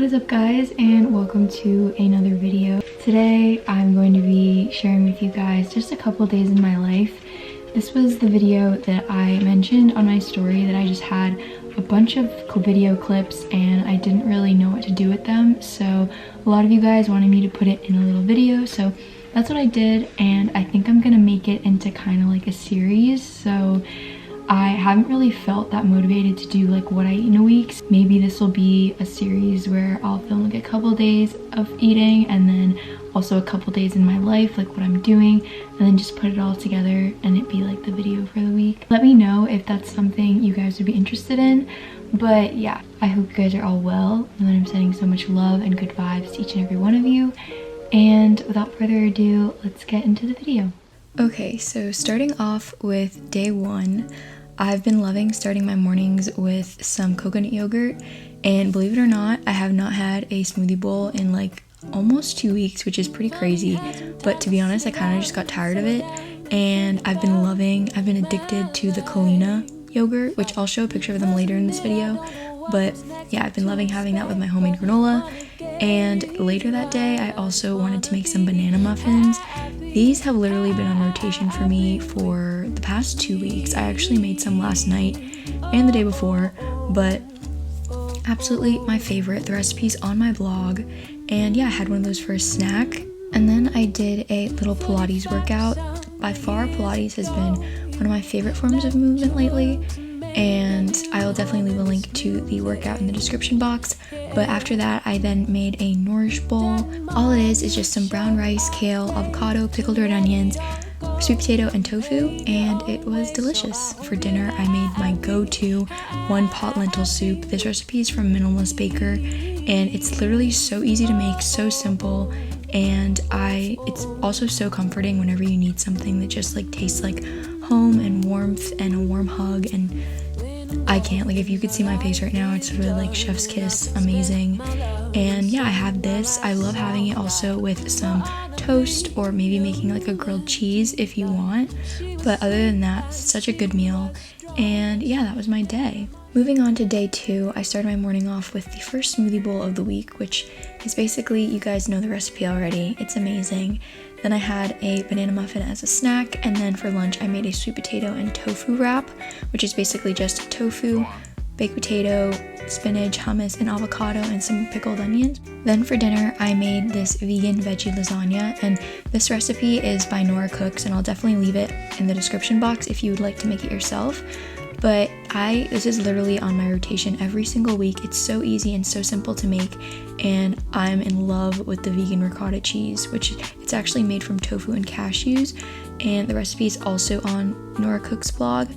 is up guys, and welcome to another video. Today I'm going to be sharing with you guys just a couple days in my life. This was the video that I mentioned on my story that I just had a bunch of video clips and I didn't really know what to do with them, so a lot of you guys wanted me to put it in a little video, so that's what I did, and I think I'm gonna make it into kind of like a series. So I haven't really felt that motivated to do like what I eat in a week. Maybe this will be a series where I'll film like a couple days of eating and then also a couple days in my life, like what I'm doing, and then just put it all together and it be like the video for the week. Let me know if that's something you guys would be interested in. But yeah, I hope you guys are all well and that I'm sending so much love and good vibes to each and every one of you. And without further ado, let's get into the video. Okay, so starting off with day one, I've been loving starting my mornings with some coconut yogurt, and believe it or not, I have not had a smoothie bowl in like almost 2 weeks, which is pretty crazy, but to be honest, I kind of just got tired of it, and I've been addicted to the Kalina yogurt, which I'll show a picture of them later in this video, but yeah, I've been loving having that with my homemade granola. And later that day, I also wanted to make some banana muffins. These have literally been on rotation for me for the past 2 weeks. I actually made some last night and the day before, but absolutely my favorite. The recipe's on my blog, and yeah, I had one of those for a snack. And then I did a little Pilates workout. By far, Pilates has been one of my favorite forms of movement lately, and I will definitely leave a link to the workout in the description box. But after that, I then made a Nourish bowl. All it is just some brown rice, kale, avocado, pickled red onions, sweet potato, and tofu, and it was delicious. For dinner, I made my go-to one-pot lentil soup. This recipe is from Minimalist Baker, and it's literally so easy to make, so simple, and it's also so comforting whenever you need something that just like tastes like home and warmth and a warm hug. And I can't, like, if you could see my face right now, it's really like chef's kiss, amazing. And yeah, I have this. I love having it also with some toast, or maybe making like a grilled cheese if you want, but other than that, such a good meal. And yeah, that was my day. Moving on to day two, I started my morning off with the first smoothie bowl of the week, which is basically, you guys know the recipe already, it's amazing. Then I had a banana muffin as a snack, and then for lunch I made a sweet potato and tofu wrap, which is basically just tofu, baked potato, spinach, hummus, and avocado, and some pickled onions. Then for dinner, I made this vegan veggie lasagna, and this recipe is by Nora Cooks, and I'll definitely leave it in the description box if you would like to make it yourself. But this is literally on my rotation every single week. It's so easy and so simple to make, and I'm in love with the vegan ricotta cheese, which it's actually made from tofu and cashews, and the recipe is also on Nora Cook's blog.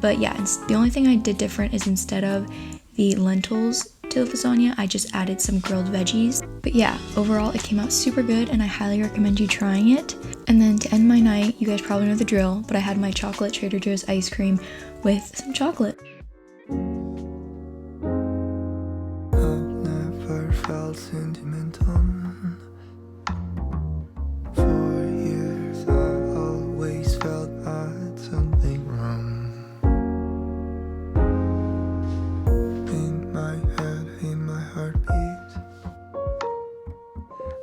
But yeah, the only thing I did different is instead of the lentils to the lasagna, I just added some grilled veggies. But yeah, overall it came out super good, and I highly recommend you trying it. And then to end my night, you guys probably know the drill, but I had my chocolate Trader Joe's ice cream with some chocolate. I've never felt sentimental. For years I always felt I had something wrong. In my head, in my heartbeat,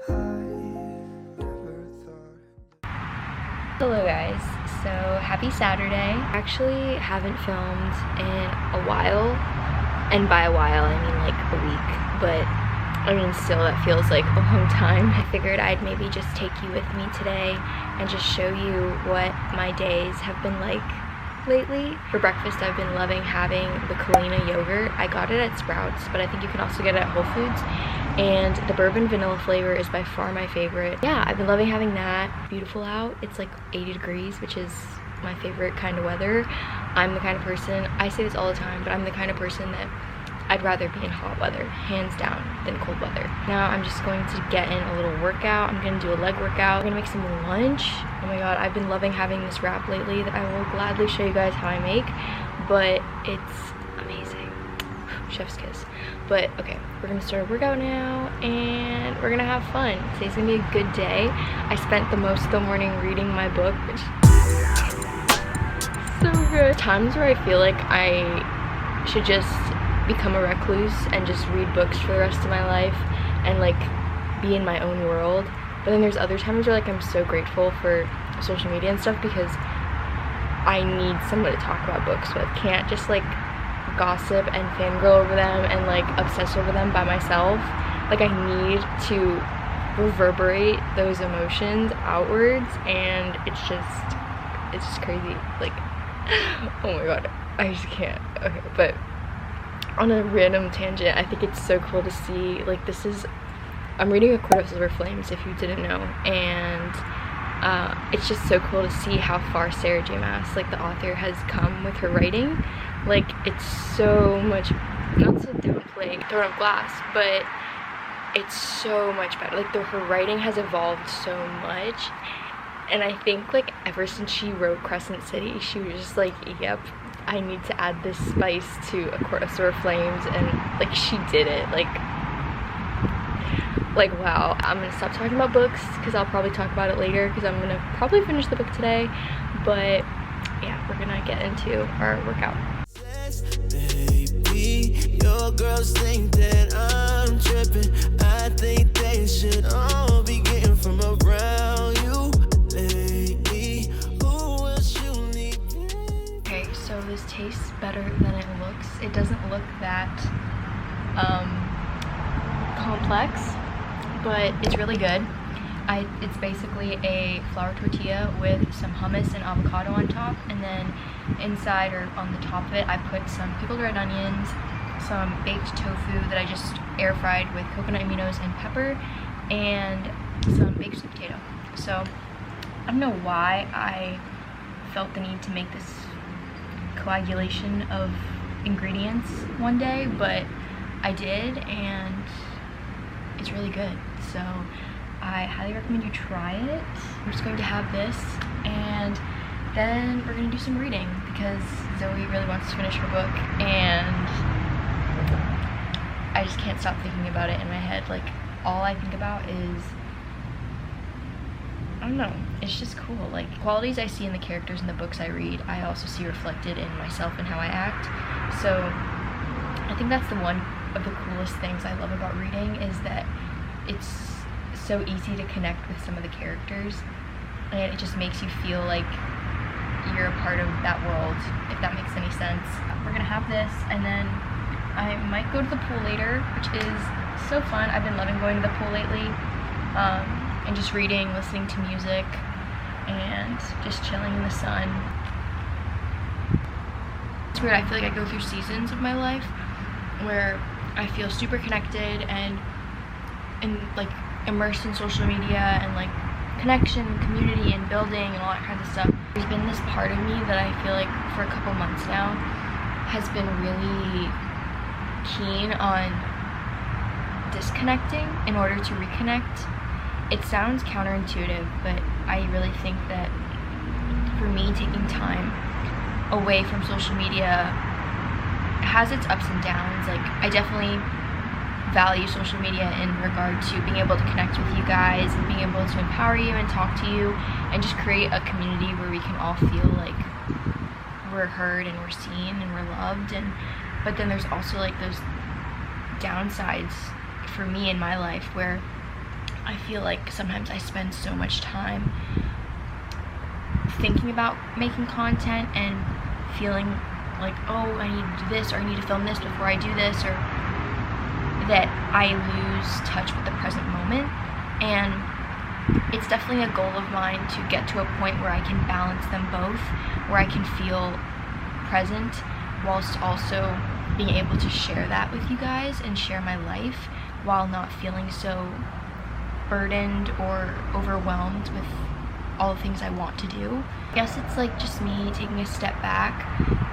I never thought. Hello guys, so happy Saturday. I actually haven't filmed in a while, and by a while I mean like a week, but I mean still that feels like a long time. I figured I'd maybe just take you with me today and just show you what my days have been like lately. For breakfast, I've been loving having the Kalina yogurt. I got it at Sprouts, but I think you can also get it at Whole Foods, and the bourbon vanilla flavor is by far my favorite. Yeah, I've been loving having that. Beautiful out. It's like 80 degrees, which is my favorite kind of weather. I'm the kind of person, I say this all the time, but I'm the kind of person that I'd rather be in hot weather, hands down, than cold weather. Now I'm just going to get in a little workout. I'm gonna do a leg workout. I'm gonna make some lunch. Oh my god, I've been loving having this wrap lately that I will gladly show you guys how I make, but it's amazing. Chef's kiss. But okay, we're gonna start a workout now, and we're gonna have fun. Today's gonna be a good day. I spent the most of the morning reading my book, which is so good. Times where I feel like I should just become a recluse and just read books for the rest of my life and like be in my own world. But then there's other times where like I'm so grateful for social media and stuff because I need someone to talk about books with. Can't just like gossip and fangirl over them and like obsess over them by myself. Like I need to reverberate those emotions outwards, and it's just crazy. Like, oh my god, I just can't. Okay, but on a random tangent, I think it's so cool to see, like, I'm reading A Court of Silver Flames, if you didn't know, and it's just so cool to see how far Sarah J Maas, like the author, has come with her writing. Like, it's so much, not to downplay Throne of Glass, but it's so much better. Like, her writing has evolved so much, and I think, like, ever since she wrote Crescent City, she was just like, yep, I need to add this spice to A Court of Silver Flames, and, like, she did it. Like, wow. I'm gonna stop talking about books, because I'll probably talk about it later, because I'm gonna probably finish the book today, but, yeah, we're gonna get into our workout. Baby, your girls think that I'm tripping. I think they should all be getting from around you lately. Who else you need? Okay, so this tastes better than it looks. It doesn't look that complex, but it's really good. It's basically a flour tortilla with some hummus and avocado on top, and then inside or on the top of it I put some pickled red onions, some baked tofu that I just air fried with coconut aminos and pepper, and some baked sweet potato. So I don't know why I felt the need to make this coagulation of ingredients one day, but I did, and it's really good. So I highly recommend you try it. I'm just going to have this, and then we're going to do some reading because Zoe really wants to finish her book, and I just can't stop thinking about it in my head. Like, all I think about is, I don't know, it's just cool. Like, qualities I see in the characters in the books I read, I also see reflected in myself and how I act. So I think that's one of the coolest things I love about reading, is that it's so easy to connect with some of the characters, and it just makes you feel like you're a part of that world, if that makes any sense. We're gonna have this, and then I might go to the pool later, which is so fun. I've been loving going to the pool lately, and just reading, listening to music, and just chilling in the sun. It's weird, I feel like I go through seasons of my life where I feel super connected and like immersed in social media and like connection, community, and building and all that kinds of stuff. There's been this part of me that I feel like for a couple months now has been really keen on disconnecting in order to reconnect. It sounds counterintuitive, but I really think that for me, taking time away from social media has its ups and downs. Like, I definitely value social media in regard to being able to connect with you guys and being able to empower you and talk to you and just create a community where we can all feel like we're heard and we're seen and we're loved. And but then there's also like those downsides for me in my life where I feel like sometimes I spend so much time thinking about making content and feeling like, oh, I need to do this, or I need to film this before I do this, or that I lose touch with the present moment. And it's definitely a goal of mine to get to a point where I can balance them both, where I can feel present whilst also being able to share that with you guys and share my life while not feeling so burdened or overwhelmed with all the things I want to do. I guess it's like just me taking a step back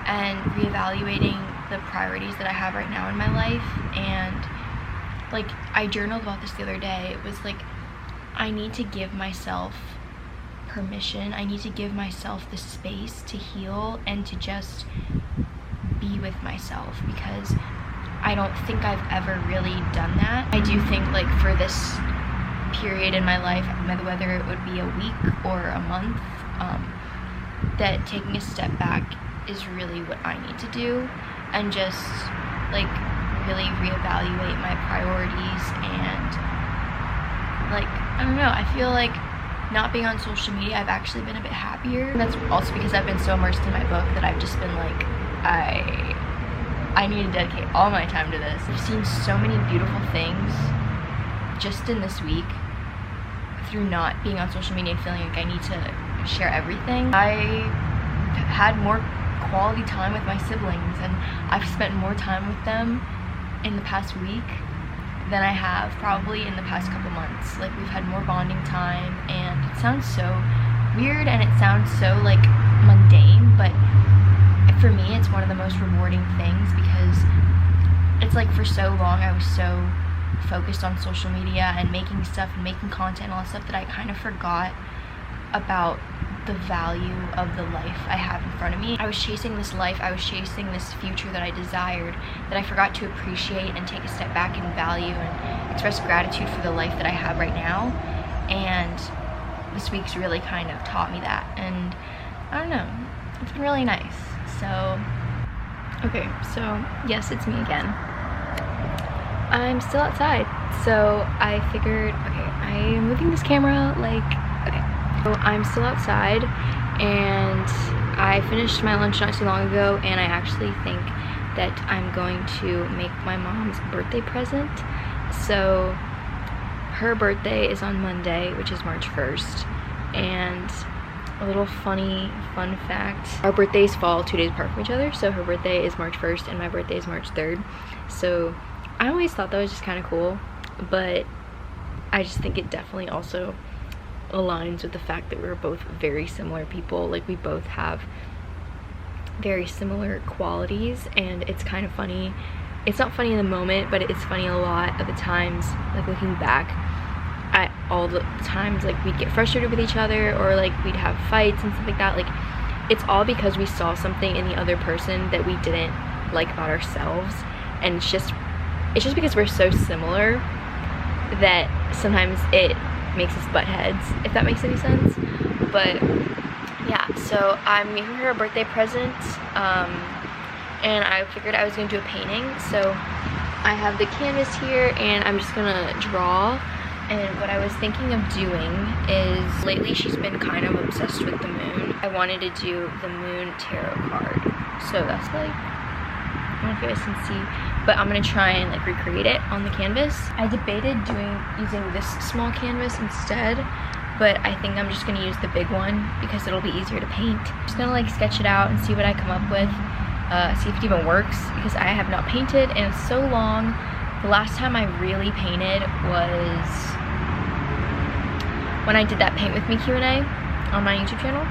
and reevaluating the priorities that I have right now in my life. And like, I journaled about this the other day. It was like, I need to give myself permission. I need to give myself the space to heal and to just be with myself, because I don't think I've ever really done that. I do think like for this period in my life, whether it would be a week or a month, that taking a step back is really what I need to do, and just like really reevaluate my priorities, and like, I don't know, I feel like not being on social media, I've actually been a bit happier. And that's also because I've been so immersed in my book that I've just been like, I need to dedicate all my time to this. I've seen so many beautiful things just in this week through not being on social media and feeling like I need to share everything. I had more quality time with my siblings, and I've spent more time with them in the past week than I have probably in the past couple months. Like, we've had more bonding time, and it sounds so weird and it sounds so like mundane, but for me it's one of the most rewarding things, because it's like for so long I was so focused on social media and making stuff and making content and all that stuff that I kind of forgot about the value of the life I have in front of me. I was chasing this life, I was chasing this future that I desired, that I forgot to appreciate and take a step back and value and express gratitude for the life that I have right now. And this week's really kind of taught me that, and I don't know, it's been really nice. So, okay, so yes, it's me again. I'm still outside, so I figured, okay, I am moving this camera like, okay. So I'm still outside, and I finished my lunch not too long ago, and I actually think that I'm going to make my mom's birthday present. So her birthday is on Monday, which is March 1st, and a little fun fact, our birthdays fall 2 days apart from each other. So her birthday is March 1st and my birthday is March 3rd. So I always thought that was just kind of cool, but I just think it definitely also aligns with the fact that we're both very similar people. Like, we both have very similar qualities, and it's kind of funny. It's not funny in the moment, but it's funny a lot of the times, like looking back at all the times like we'd get frustrated with each other, or like we'd have fights and stuff like that. Like, it's all because we saw something in the other person that we didn't like about ourselves, and it's just because we're so similar that sometimes it makes us butt heads, if that makes any sense. But yeah, so I'm making her a birthday present, and I figured I was gonna do a painting. So I have the canvas here, and I'm just gonna draw. And what I was thinking of doing is, lately she's been kind of obsessed with the moon. I wanted to do the moon tarot card. So that's like, I don't know if you guys can see, but I'm gonna try and like recreate it on the canvas. I debated using this small canvas instead, but I think I'm just gonna use the big one because it'll be easier to paint. I'm just gonna like sketch it out and see what I come up with, see if it even works, because I have not painted in so long. The last time I really painted was when I did that Paint With Me Q&A on my YouTube channel,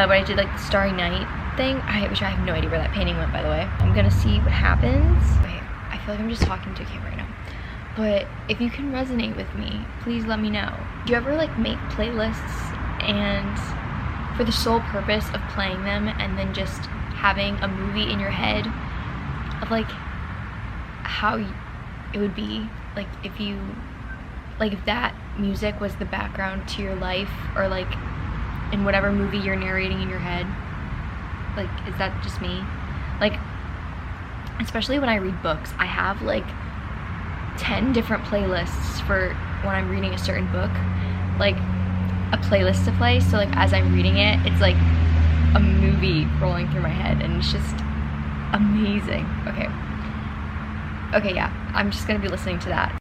where I did like the Starry Night thing, which I have no idea where that painting went, by the way. I'm gonna see what happens. Wait, I feel like I'm just talking to a camera right now. But if you can resonate with me, please let me know. Do you ever like make playlists and for the sole purpose of playing them, and then just having a movie in your head of like how it would be like if that music was the background to your life, or like in whatever movie you're narrating in your head? Like, is that just me? Like, especially when I read books, I have like 10 different playlists for when I'm reading a certain book, like a playlist to play. So like as I'm reading it, it's like a movie rolling through my head, and it's just amazing. Okay, yeah, I'm just gonna be listening to that.